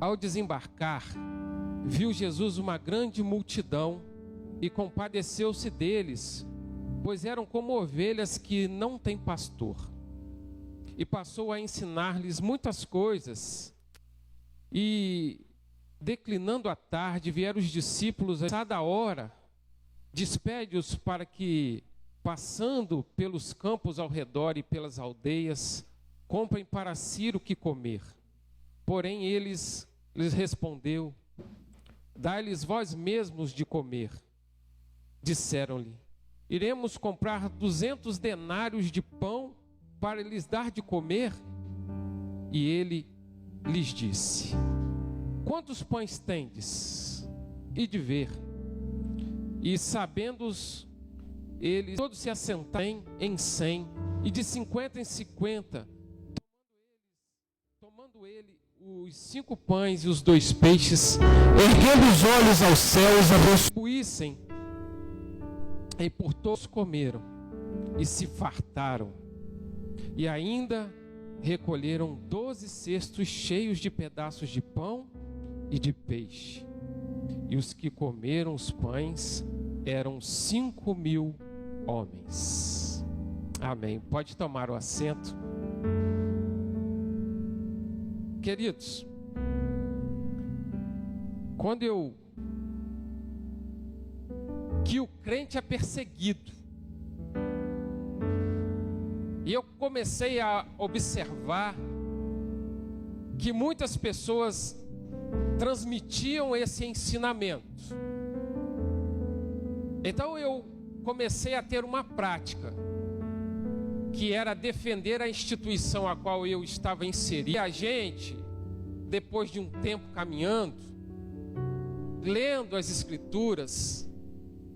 Ao desembarcar, viu Jesus uma grande multidão e compadeceu-se deles, pois eram como ovelhas que não têm pastor. E passou a ensinar-lhes muitas coisas. E, declinando a tarde, vieram os discípulos, a passada hora, despede-os para que, passando pelos campos ao redor e pelas aldeias, comprem para si o que comer. Porém, lhes respondeu: dai-lhes vós mesmos de comer. Disseram-lhe: iremos comprar 200 denários de pão para lhes dar de comer? E ele lhes disse: quantos pães tendes? E de ver. E sabendo-os, eles todos se assentaram em 100, e de 50 em 50, tomando ele os 5 pães e os 2 peixes, erguendo os olhos aos céus, abençoassem, e por todos comeram, e se fartaram, e ainda recolheram 12 cestos cheios de pedaços de pão e de peixe. E os que comeram os pães eram 5.000 homens. Amém. Pode tomar o assento. Queridos, que o crente é perseguido, e eu comecei a observar que muitas pessoas transmitiam esse ensinamento. Então eu comecei a ter uma prática, que era defender a instituição a qual eu estava inserido. E a gente, depois de um tempo caminhando, lendo as Escrituras,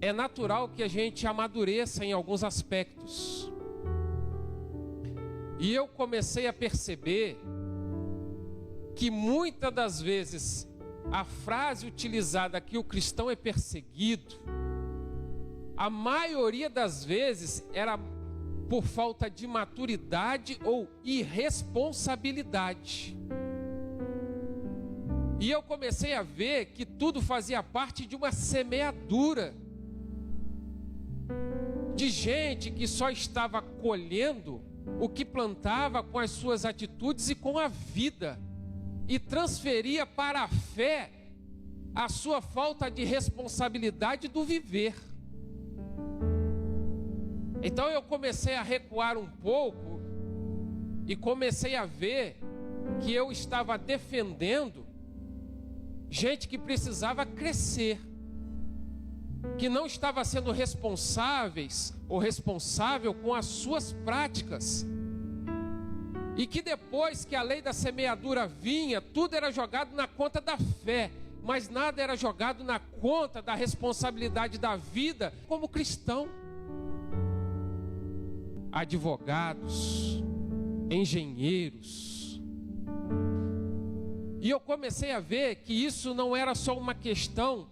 é natural que a gente amadureça em alguns aspectos. E eu comecei a perceber que muitas das vezes a frase utilizada que o cristão é perseguido, a maioria das vezes era por falta de maturidade ou irresponsabilidade. E eu comecei a ver que tudo fazia parte de uma semeadura de gente que só estava colhendo o que plantava com as suas atitudes e com a vida, e transferia para a fé a sua falta de responsabilidade do viver. Então eu comecei a recuar um pouco e comecei a ver que eu estava defendendo gente que precisava crescer, que não estava sendo responsáveis ou responsável com as suas práticas, e que depois que a lei da semeadura vinha, tudo era jogado na conta da fé, mas nada era jogado na conta da responsabilidade da vida como cristão. Advogados, engenheiros. E eu comecei a ver que isso não era só uma questão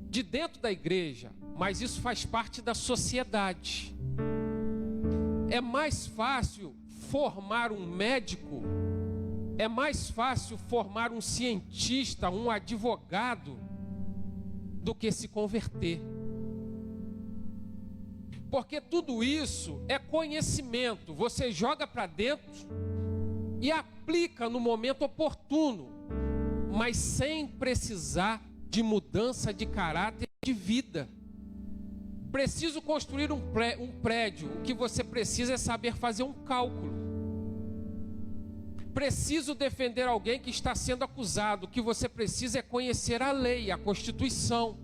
de dentro da igreja, mas isso faz parte da sociedade. É mais fácil formar um médico, é mais fácil formar um cientista, um advogado, do que se converter. Porque tudo isso é conhecimento, você joga para dentro e aplica no momento oportuno, mas sem precisar de mudança de caráter de vida. Preciso construir um prédio, o que você precisa é saber fazer um cálculo. Preciso defender alguém que está sendo acusado, o que você precisa é conhecer a lei, a Constituição.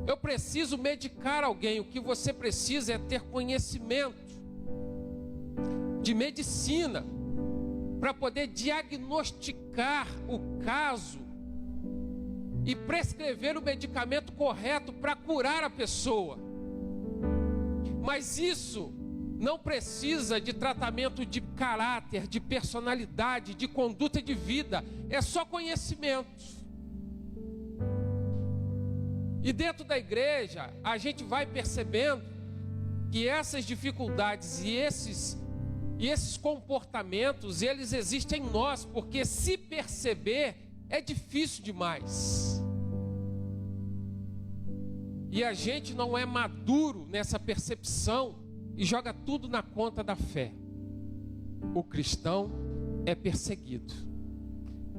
Eu preciso medicar alguém, o que você precisa é ter conhecimento de medicina para poder diagnosticar o caso e prescrever o medicamento correto para curar a pessoa. Mas isso não precisa de tratamento de caráter, de personalidade, de conduta de vida, é só conhecimento. E dentro da igreja, a gente vai percebendo que essas dificuldades e E esses comportamentos, eles existem em nós, porque se perceber é difícil demais. E a gente não é maduro nessa percepção e joga tudo na conta da fé. O cristão é perseguido.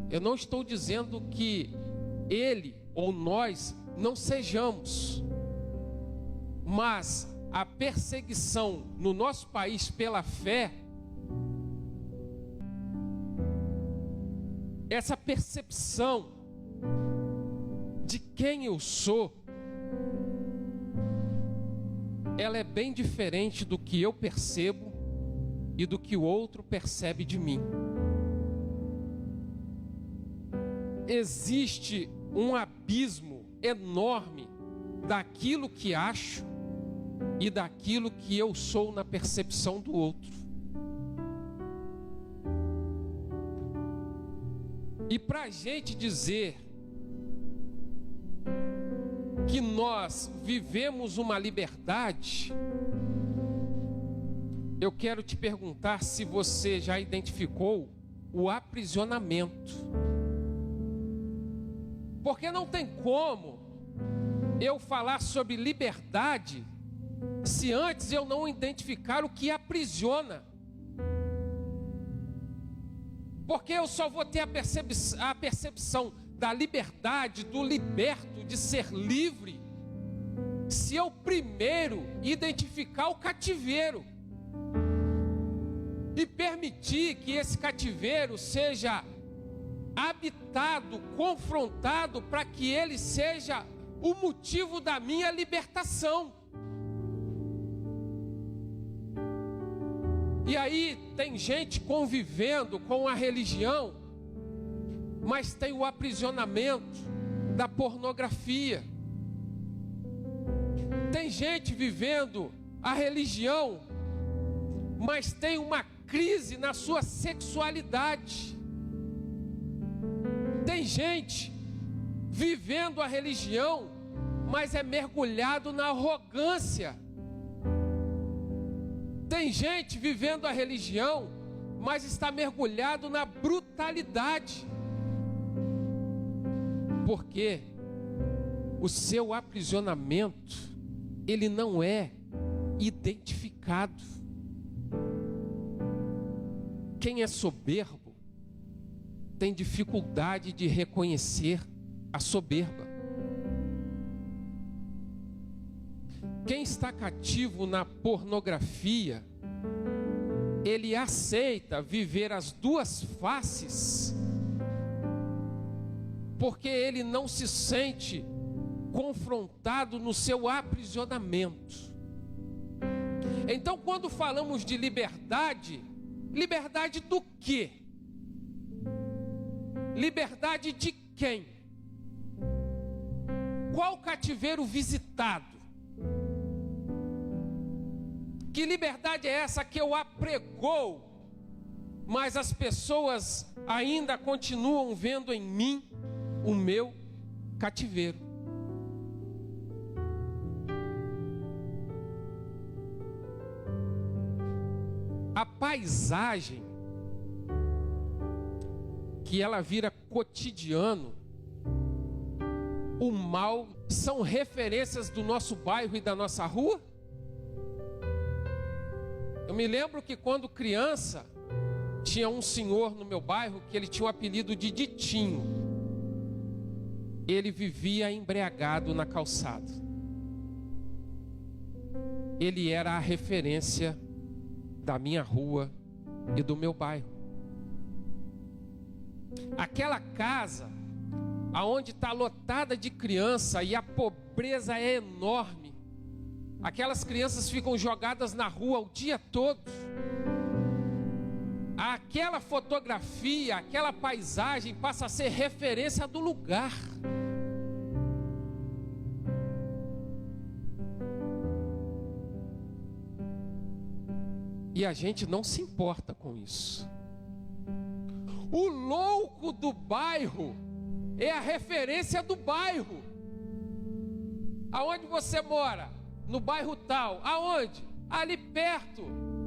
Eu não estou dizendo que ele ou nós não sejamos, mas a perseguição no nosso país pela fé, essa percepção de quem eu sou, ela é bem diferente do que eu percebo e do que o outro percebe de mim. Existe um abismo enorme daquilo que acho e daquilo que eu sou na percepção do outro. E para a gente dizer que nós vivemos uma liberdade, eu quero te perguntar se você já identificou o aprisionamento. Porque não tem como eu falar sobre liberdade se antes eu não identificar o que aprisiona. Porque eu só vou ter a percepção da liberdade, do liberto, de ser livre, se eu primeiro identificar o cativeiro e permitir que esse cativeiro seja habitado, confrontado, para que ele seja o motivo da minha libertação. E aí tem gente convivendo com a religião, mas tem o aprisionamento da pornografia. Tem gente vivendo a religião, mas tem uma crise na sua sexualidade. Tem gente vivendo a religião, mas é mergulhado na arrogância. Tem gente vivendo a religião, mas está mergulhado na brutalidade. Porque o seu aprisionamento, ele não é identificado. Quem é soberbo tem dificuldade de reconhecer a soberba. Quem está cativo na pornografia, ele aceita viver as duas faces, porque ele não se sente confrontado no seu aprisionamento. Então, quando falamos de liberdade, liberdade do quê? Liberdade de quem? Qual cativeiro visitado? Que liberdade é essa que eu apregoo, mas as pessoas ainda continuam vendo em mim o meu cativeiro? A paisagem, que ela vira cotidiano, o mal, são referências do nosso bairro e da nossa rua? Eu me lembro que quando criança, tinha um senhor no meu bairro que ele tinha o apelido de Ditinho. Ele vivia embriagado na calçada. Ele era a referência da minha rua e do meu bairro. Aquela casa, aonde está lotada de criança e a pobreza é enorme, aquelas crianças ficam jogadas na rua o dia todo. Aquela fotografia, aquela paisagem passa a ser referência do lugar. E a gente não se importa com isso. O louco do bairro é a referência do bairro. Aonde você mora? No bairro tal. Aonde? Ali perto.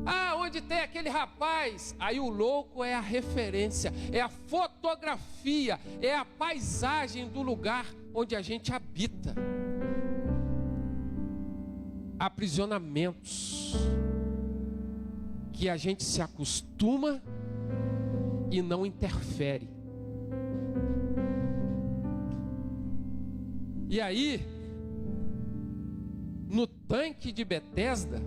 Ah, onde tem aquele rapaz? Aí o louco é a referência, é a fotografia, é a paisagem do lugar onde a gente habita. Aprisionamentos que a gente se acostuma e não interfere. E aí, no tanque de Betesda,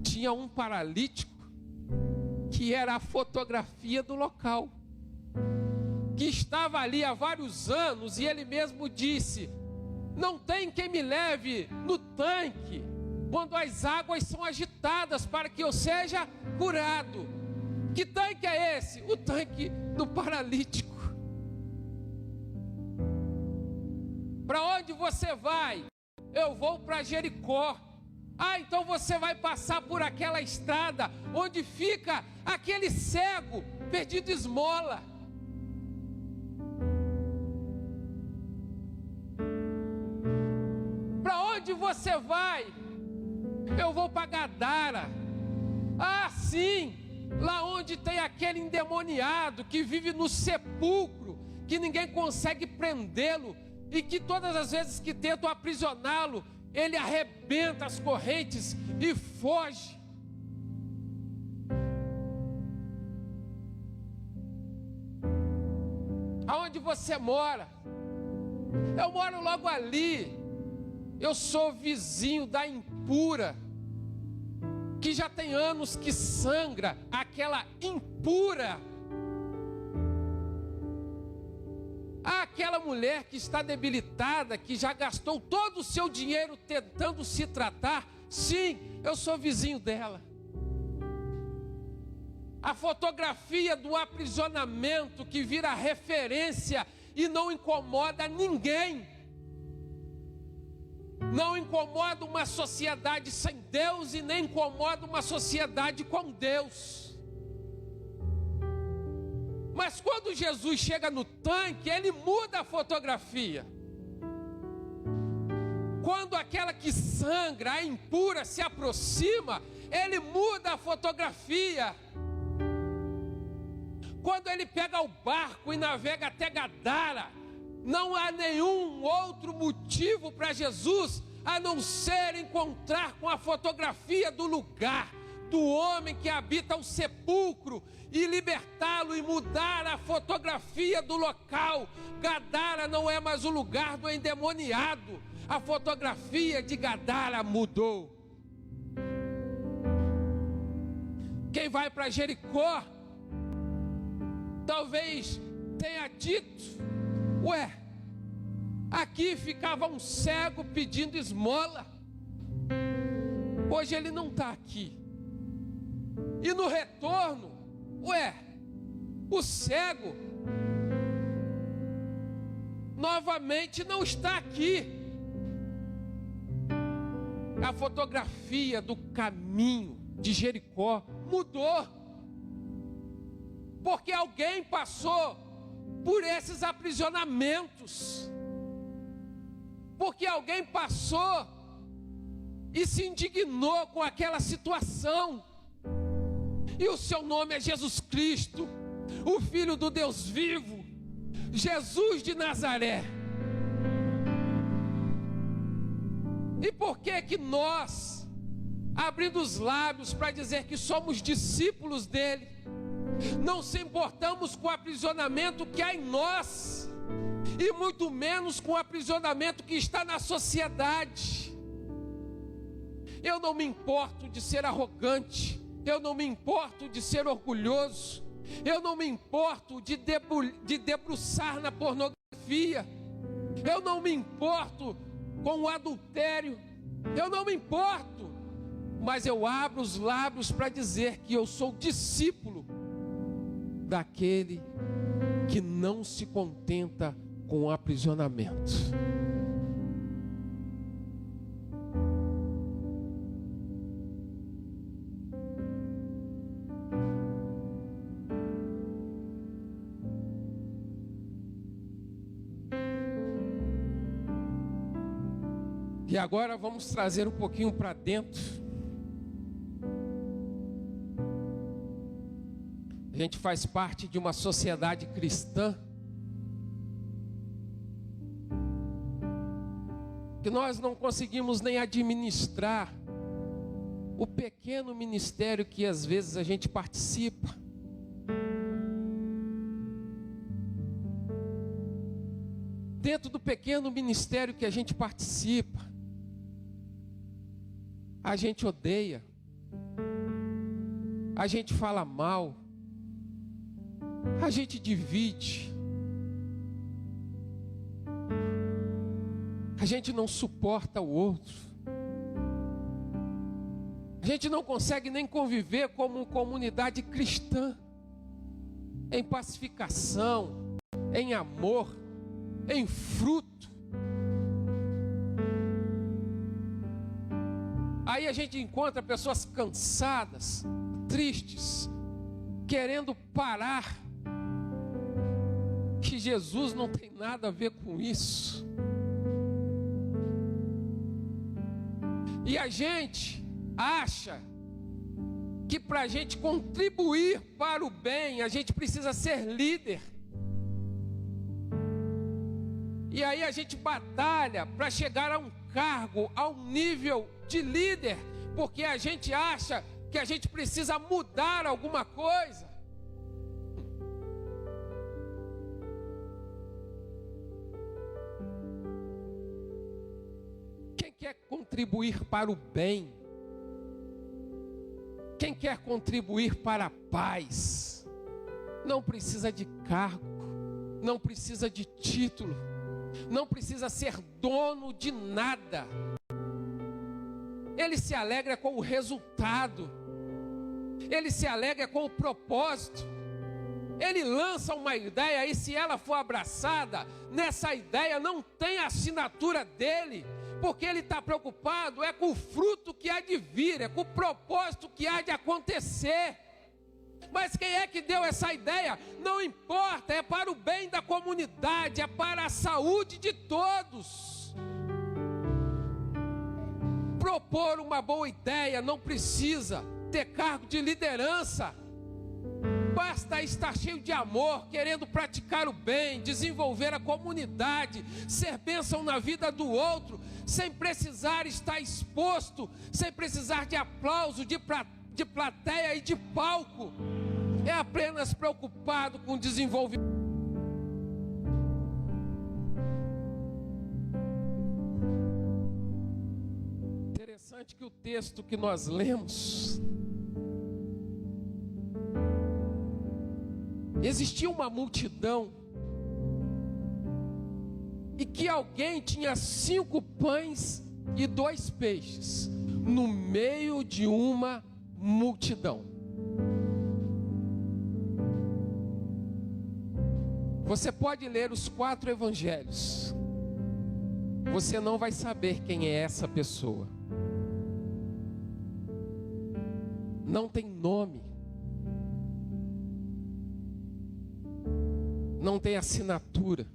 tinha um paralítico que era a fotografia do local, que estava ali há vários anos, e ele mesmo disse: não tem quem me leve no tanque quando as águas são agitadas para que eu seja curado. Que tanque é esse? O tanque do paralítico. Para onde você vai? Eu vou para Jericó. Ah, então você vai passar por aquela estrada onde fica aquele cego pedindo esmola. Para onde você vai? Eu vou para Gadara. Ah, sim, lá onde tem aquele endemoniado que vive no sepulcro, que ninguém consegue prendê-lo, e que todas as vezes que tentam aprisioná-lo, ele arrebenta as correntes e foge. Aonde você mora? Eu moro logo ali. Eu sou vizinho da impura, que já tem anos que sangra, aquela impura. Aquela mulher que está debilitada, que já gastou todo o seu dinheiro tentando se tratar. Sim, eu sou vizinho dela. A fotografia do aprisionamento que vira referência e não incomoda ninguém. Não incomoda uma sociedade sem Deus e nem incomoda uma sociedade com Deus. Mas quando Jesus chega no tanque, ele muda a fotografia. Quando aquela que sangra, a impura, se aproxima, ele muda a fotografia. Quando ele pega o barco e navega até Gadara, não há nenhum outro motivo para Jesus a não ser encontrar com a fotografia do lugar, do homem que habita o sepulcro, e libertá-lo e mudar a fotografia do local. Gadara não é mais o lugar do endemoniado. A fotografia de Gadara mudou. Quem vai para Jericó talvez tenha dito: ué, aqui ficava um cego pedindo esmola, hoje ele não está aqui. E no retorno, ué, o cego novamente não está aqui. A fotografia do caminho de Jericó mudou, porque alguém passou por esses aprisionamentos, porque alguém passou e se indignou com aquela situação. E o seu nome é Jesus Cristo, o Filho do Deus vivo, Jesus de Nazaré. E por que nós, abrindo os lábios para dizer que somos discípulos dele, não se importamos com o aprisionamento que há em nós, e muito menos com o aprisionamento que está na sociedade? Eu não me importo de ser arrogante, eu não me importo de ser orgulhoso, eu não me importo de debruçar na pornografia, eu não me importo com o adultério, eu não me importo, mas eu abro os lábios para dizer que eu sou discípulo daquele que não se contenta com o aprisionamento. E agora vamos trazer um pouquinho para dentro A gente faz parte de uma sociedade cristã que nós não conseguimos nem administrar o pequeno ministério que às vezes a gente participa. Dentro do pequeno ministério que a gente participa, a gente odeia, a gente fala mal, a gente divide, a gente não suporta o outro, a gente não consegue nem conviver como comunidade cristã, em pacificação, em amor, em fruto. Aí a gente encontra pessoas cansadas, tristes, querendo parar, que Jesus não tem nada a ver com isso. E a gente acha que para a gente contribuir para o bem, a gente precisa ser líder. E aí a gente batalha para chegar a um cargo, a um nível de líder, porque a gente acha que a gente precisa mudar alguma coisa. Quem quer contribuir para o bem? Quem quer contribuir para a paz? Não precisa de cargo, não precisa de título, não precisa ser dono de nada. Ele se alegra com o resultado, ele se alegra com o propósito. Ele lança uma ideia e se ela for abraçada, nessa ideia não tem a assinatura dele, porque ele está preocupado com o fruto que há de vir, com o propósito que há de acontecer. Mas quem é que deu essa ideia? Não importa, é para o bem da comunidade, é para a saúde de todos. Propor uma boa ideia não precisa ter cargo de liderança. Basta estar cheio de amor, querendo praticar o bem, desenvolver a comunidade, ser bênção na vida do outro, sem precisar estar exposto, sem precisar de aplauso, de plateia e de palco. É apenas preocupado com o desenvolvimento. Interessante que o texto que nós lemos, existia uma multidão e que alguém tinha 5 pães e 2 peixes no meio de uma multidão. Você pode ler os 4 evangelhos, você não vai saber quem é essa pessoa. Não tem nome, não tem assinatura.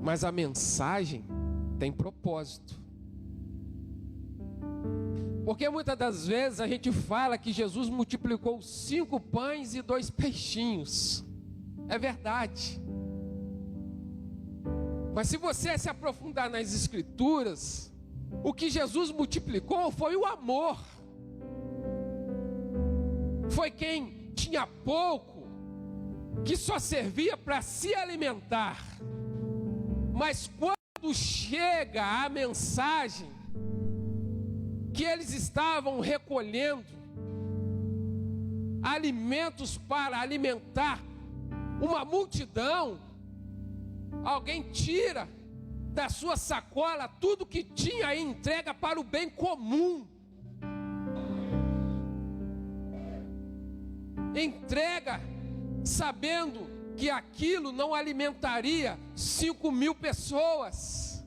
Mas a mensagem tem propósito. Porque muitas das vezes a gente fala que Jesus multiplicou 5 pães e 2 peixinhos. É verdade. Mas se você se aprofundar nas Escrituras, o que Jesus multiplicou foi o amor. Foi quem tinha pouco, que só servia para se alimentar. Mas quando chega a mensagem que eles estavam recolhendo alimentos para alimentar uma multidão, alguém tira da sua sacola tudo que tinha e entrega para o bem comum. Entrega sabendo que aquilo não alimentaria 5.000 pessoas.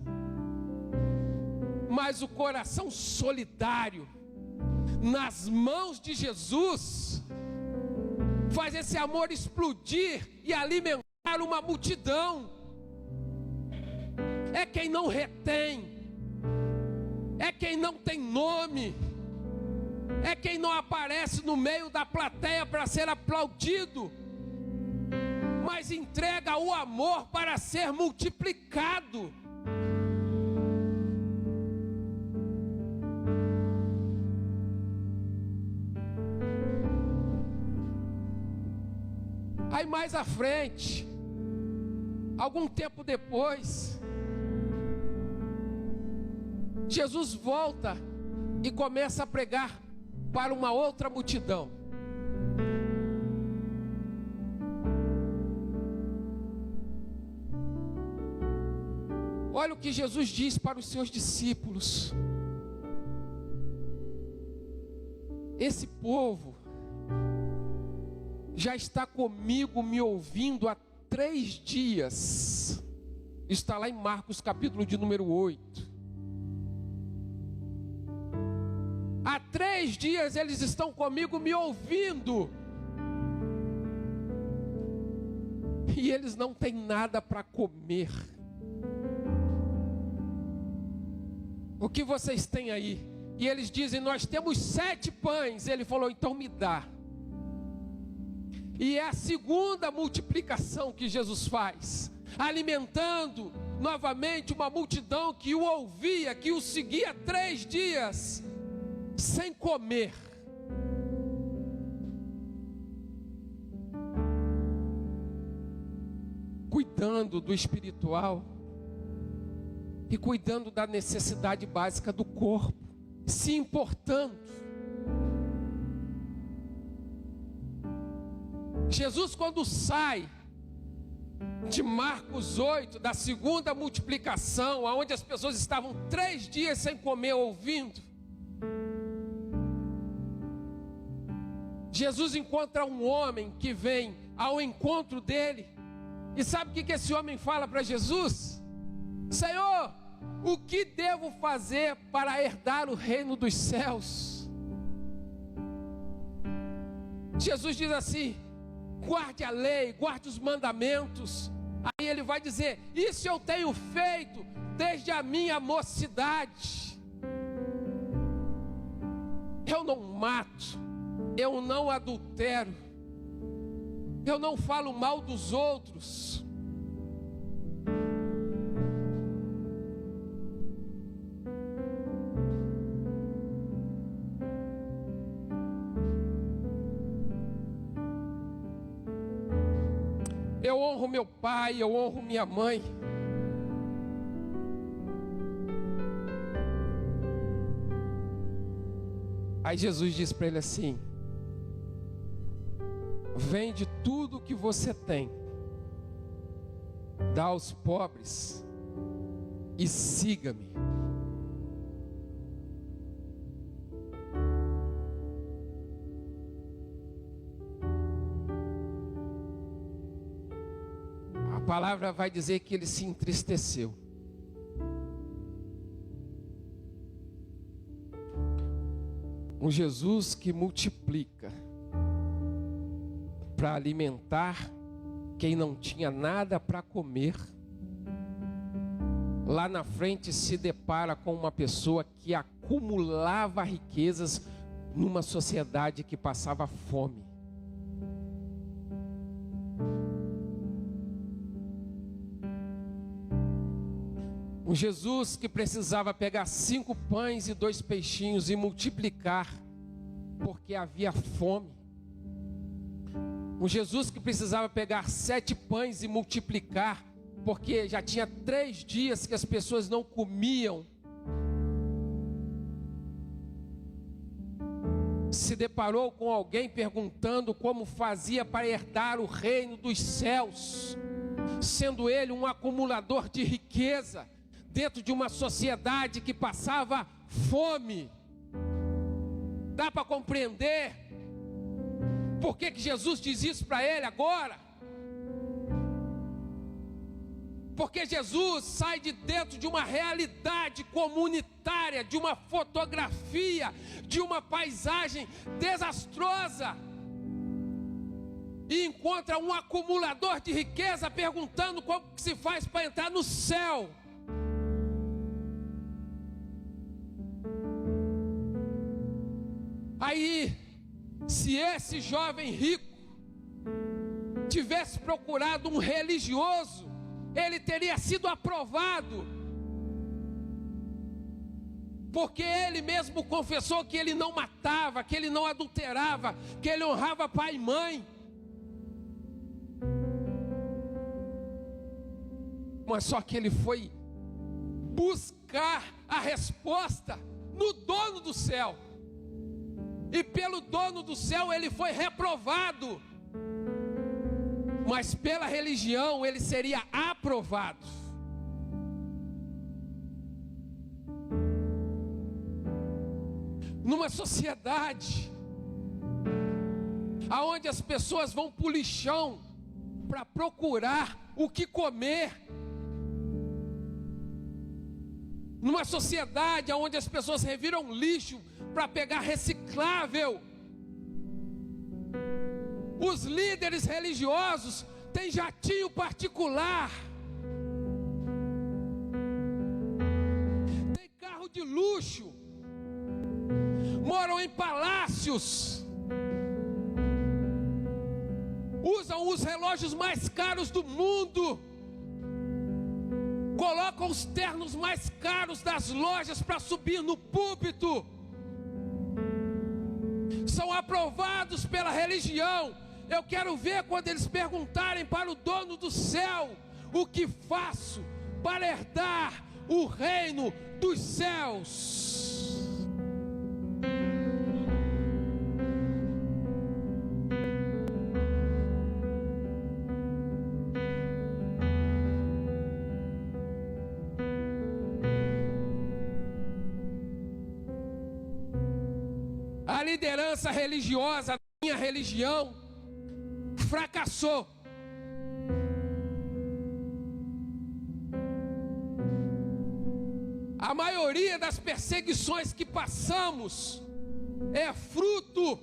Mas o coração solidário nas mãos de Jesus faz esse amor explodir e alimentar uma multidão. É quem não retém, é quem não tem nome, é quem não aparece no meio da plateia para ser aplaudido, mas entrega o amor para ser multiplicado. Aí mais à frente, algum tempo depois, Jesus volta e começa a pregar para uma outra multidão. Olha o que Jesus diz para os seus discípulos: esse povo já está comigo me ouvindo há 3 dias. Está lá em Marcos capítulo de número 8. Há 3 dias eles estão comigo me ouvindo. E eles não têm nada para comer. O que vocês têm aí? E eles dizem: nós temos 7 pães. Ele falou: então me dá. E é a segunda multiplicação que Jesus faz, alimentando novamente uma multidão que o ouvia, que o seguia 3 dias sem comer. Cuidando do espiritual e cuidando da necessidade básica do corpo, se importando. Jesus, quando sai de Marcos 8, da segunda multiplicação, onde as pessoas estavam 3 dias sem comer, ouvindo, Jesus encontra um homem que vem ao encontro dele. E sabe o que esse homem fala para Jesus? Senhor, o que devo fazer para herdar o reino dos céus? Jesus diz assim: guarde a lei, guarde os mandamentos. Aí ele vai dizer: isso eu tenho feito desde a minha mocidade. Eu não mato, eu não adultero, eu não falo mal dos outros. Eu honro meu pai, eu honro minha mãe. Aí Jesus diz para ele assim: vende tudo que você tem, dá aos pobres e siga-me. A palavra vai dizer que ele se entristeceu. Um Jesus que multiplica para alimentar quem não tinha nada para comer, lá na frente se depara com uma pessoa que acumulava riquezas numa sociedade que passava fome. Um Jesus que precisava pegar 5 pães e 2 peixinhos e multiplicar, porque havia fome. Um Jesus que precisava pegar 7 pães e multiplicar, porque já tinha 3 dias que as pessoas não comiam. Se deparou com alguém perguntando como fazia para herdar o reino dos céus, sendo ele um acumulador de riqueza, dentro de uma sociedade que passava fome. Dá para compreender por que Jesus diz isso para ele agora? Porque Jesus sai de dentro de uma realidade comunitária, de uma fotografia, de uma paisagem desastrosa, e encontra um acumulador de riqueza perguntando como que se faz para entrar no céu. Aí, se esse jovem rico tivesse procurado um religioso, ele teria sido aprovado, porque ele mesmo confessou que ele não matava, que ele não adulterava, que ele honrava pai e mãe. Mas só que ele foi buscar a resposta no dono do céu, e pelo dono do céu ele foi reprovado, mas pela religião ele seria aprovado. Numa sociedade aonde as pessoas vão para o lixão para procurar o que comer, numa sociedade onde as pessoas reviram lixo para pegar reciclável, os líderes religiosos têm jatinho particular, tem carro de luxo, moram em palácios, usam os relógios mais caros do mundo, colocam os ternos mais caros das lojas para subir no púlpito, são aprovados pela religião. Eu quero ver quando eles perguntarem para o dono do céu: o que faço para herdar o reino dos céus? A liderança religiosa da minha religião fracassou. A maioria das perseguições que passamos é fruto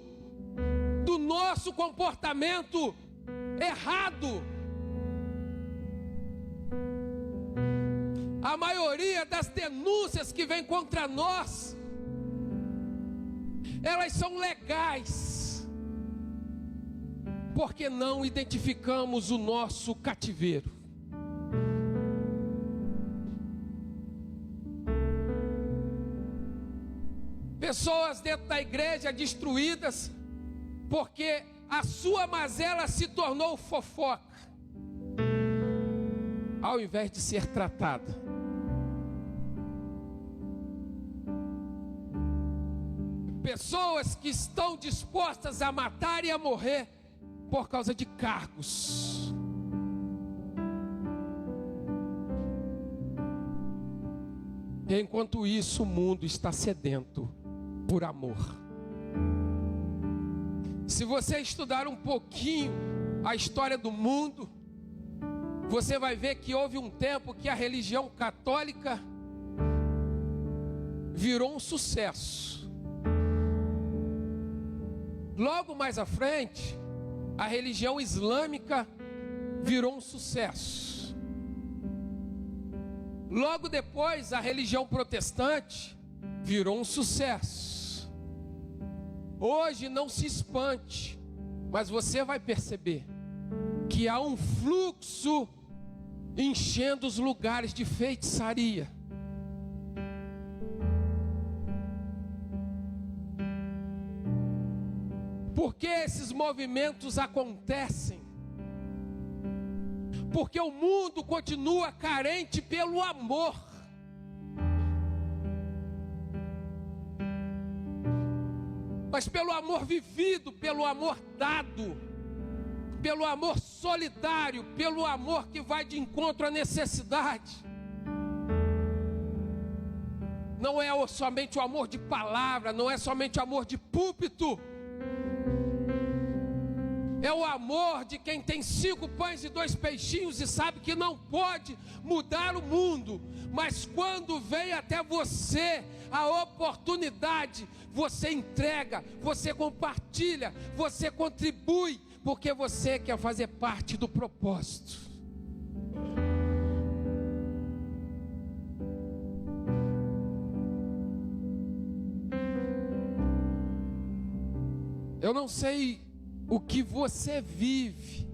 do nosso comportamento errado. A maioria das denúncias que vem contra nós, elas são legais, porque não identificamos o nosso cativeiro. Pessoas dentro da igreja destruídas, porque a sua mazela se tornou fofoca, ao invés de ser tratada. Pessoas que estão dispostas a matar e a morrer por causa de cargos. E enquanto isso, o mundo está sedento por amor. Se você estudar um pouquinho a história do mundo, você vai ver que houve um tempo que a religião católica virou um sucesso. Logo mais à frente, a religião islâmica virou um sucesso. Logo depois, a religião protestante virou um sucesso. Hoje, não se espante, mas você vai perceber que há um fluxo enchendo os lugares de feitiçaria. Por que esses movimentos acontecem? Porque o mundo continua carente pelo amor. Mas pelo amor vivido, pelo amor dado, pelo amor solidário, pelo amor que vai de encontro à necessidade. Não é somente o amor de palavra, não é somente o amor de púlpito. É o amor de quem tem 5 pães e 2 peixinhos e sabe que não pode mudar o mundo, mas quando vem até você a oportunidade, você entrega, você compartilha, você contribui, porque você quer fazer parte do propósito. Eu não sei o que você vive,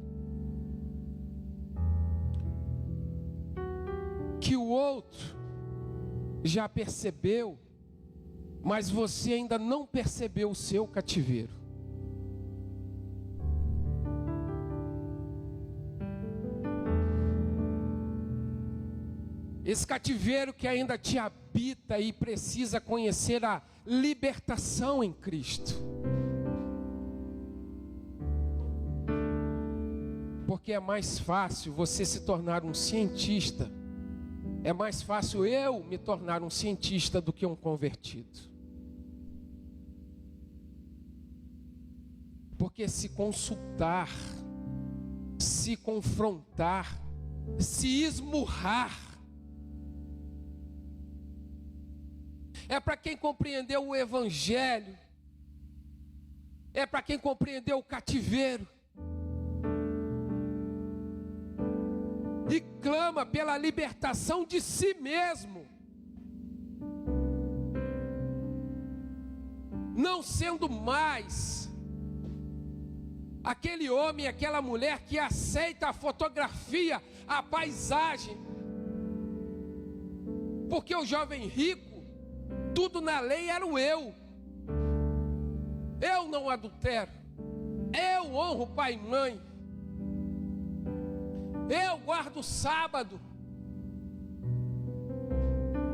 que o outro já percebeu, mas você ainda não percebeu o seu cativeiro. Esse cativeiro que ainda te habita e precisa conhecer a libertação em Cristo. Porque é mais fácil você se tornar um cientista, é mais fácil eu me tornar um cientista do que um convertido. Porque se consultar, se confrontar, se esmurrar, é para quem compreendeu o Evangelho, é para quem compreendeu o cativeiro e clama pela libertação de si mesmo, não sendo mais aquele homem, aquela mulher que aceita a fotografia, a paisagem, porque o jovem rico, tudo na lei era o eu. Eu não adultero, eu honro pai e mãe, eu guardo o sábado,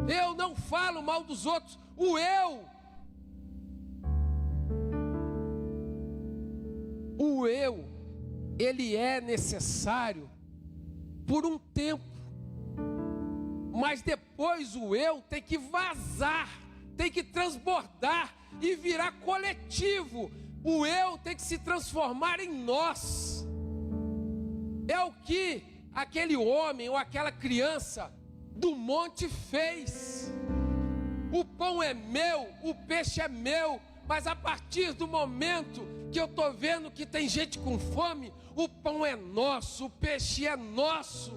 eu não falo mal dos outros, o eu, ele é necessário por um tempo, mas depois o eu tem que vazar, tem que transbordar e virar coletivo. O eu tem que se transformar em nós. É o que aquele homem ou aquela criança do monte fez. O pão é meu, o peixe é meu, mas a partir do momento que eu estou vendo que tem gente com fome, o pão é nosso, o peixe é nosso.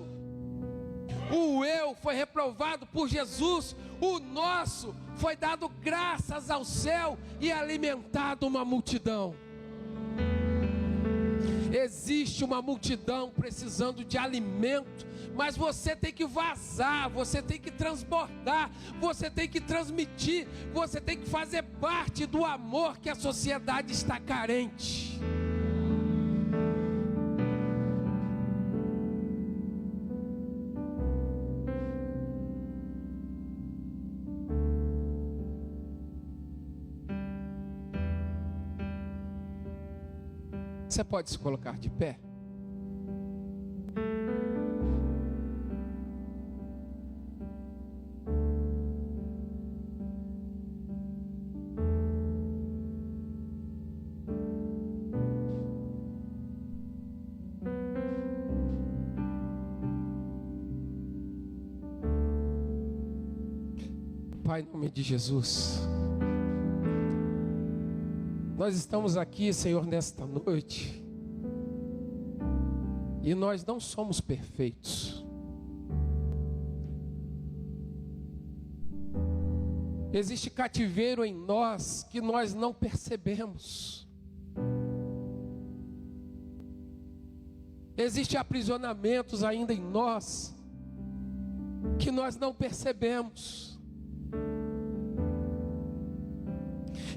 O eu foi reprovado por Jesus, o nosso foi dado graças ao céu e alimentado uma multidão. Existe uma multidão precisando de alimento, mas você tem que vazar, você tem que transbordar, você tem que transmitir, você tem que fazer parte do amor que a sociedade está carente. Você pode se colocar de pé? Pai, em nome de Jesus, nós estamos aqui, Senhor, nesta noite, e nós não somos perfeitos. Existe cativeiro em nós que nós não percebemos. Existem aprisionamentos ainda em nós que nós não percebemos.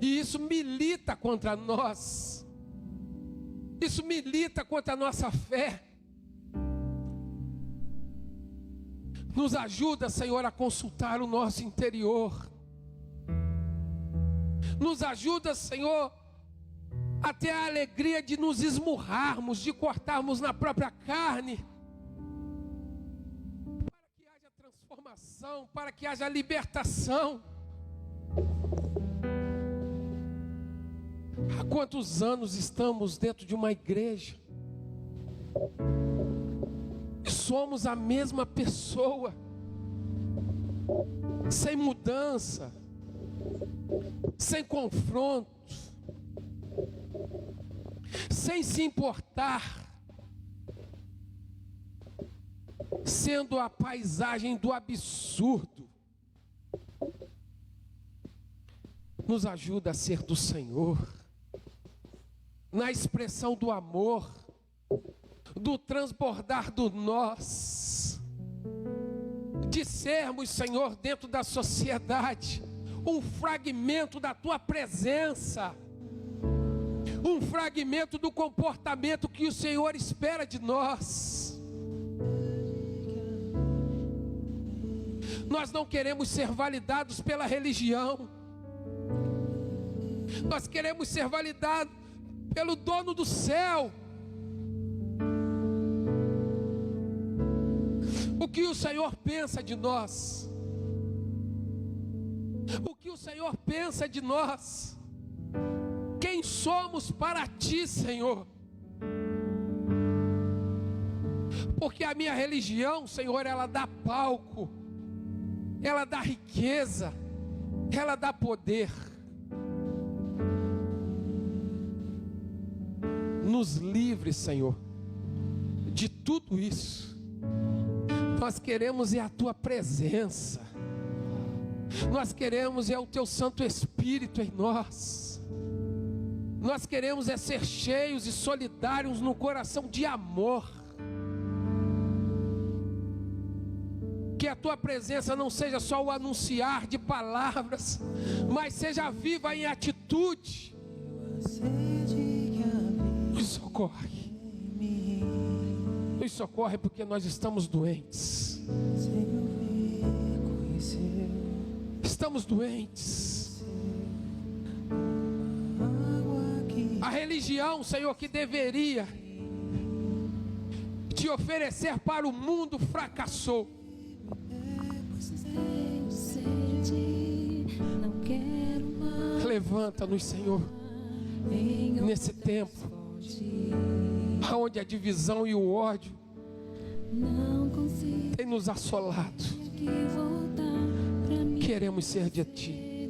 E isso milita contra nós. Isso milita contra a nossa fé. Nos ajuda, Senhor, a consultar o nosso interior. Nos ajuda, Senhor, a ter a alegria de nos esmurrarmos, de cortarmos na própria carne, para que haja transformação, para que haja libertação. Há quantos anos estamos dentro de uma igreja e somos a mesma pessoa, sem mudança, sem confronto, sem se importar, sendo a paisagem do absurdo. Nos ajuda a ser do Senhor. na expressão do amor, do transbordar do nós, de sermos, Senhor, dentro da sociedade, um fragmento da Tua presença, um fragmento do comportamento que o Senhor espera de nós. Nós não queremos ser validados pela religião, nós queremos ser validados pelo dono do céu. O que o Senhor pensa de nós? O que o Senhor pensa de nós? Quem somos para Ti, Senhor? Porque a minha religião, Senhor, ela dá palco, ela dá riqueza, ela dá poder. Nos livre, Senhor, de tudo isso. Nós queremos é a Tua presença, nós queremos é o Teu Santo Espírito em nós, nós queremos é ser cheios e solidários no coração de amor. Que a Tua presença não seja só o anunciar de palavras, mas seja viva em atitude. Nos socorre, nos socorre, porque nós estamos doentes. Estamos doentes. A religião, Senhor, que deveria te oferecer para o mundo, fracassou. Levanta-nos, Senhor, nesse tempo onde a divisão e o ódio tem nos assolado. Queremos ser de Ti.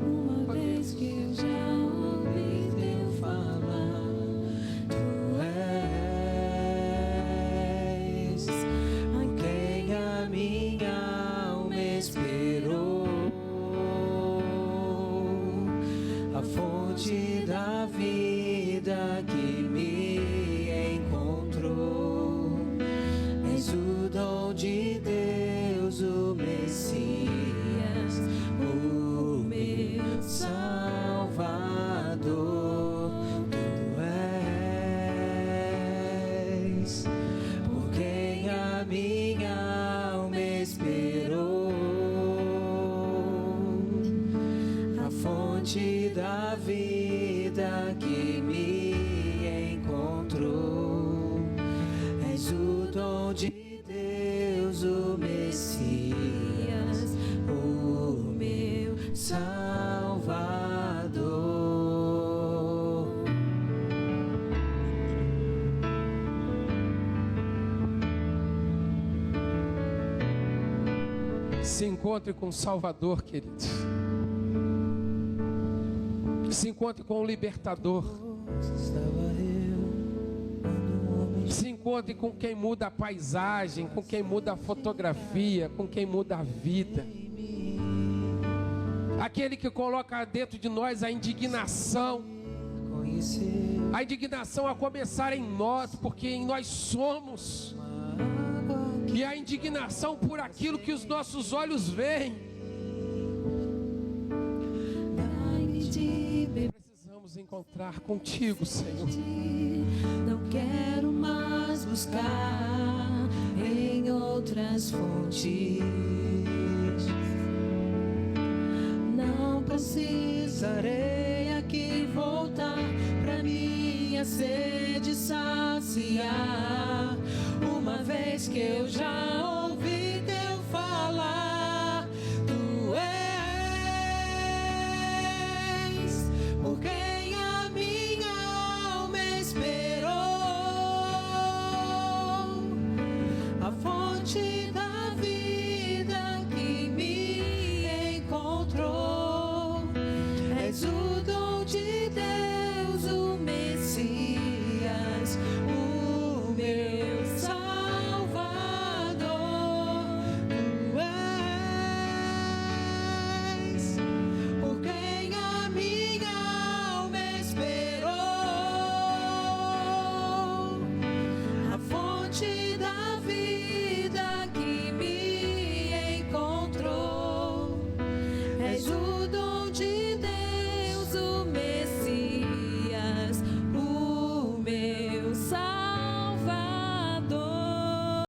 Uma vez que eu já ouvi Teu falar, Tu és a quem a minha alma esperou, a fonte da vida que me encontrou. És o dom de Deus, o Messias, o meu Salvador. Tu és por quem a minha alma esperou, a fonte da vida que me encontrou. És o dom de Deus, o Messias, o meu Salvador. Se encontre com o Salvador, querido. Se encontre com o Libertador. Se encontre com quem muda a paisagem, com quem muda a fotografia, com quem muda a vida. Aquele que coloca dentro de nós a indignação a começar em nós, porque em nós somos. E a indignação por aquilo que os nossos olhos veem. Precisamos encontrar contigo, Senhor. Não quero mais buscar em outras fontes. Não precisarei aqui voltar pra minha sede saciar. Uma vez que eu já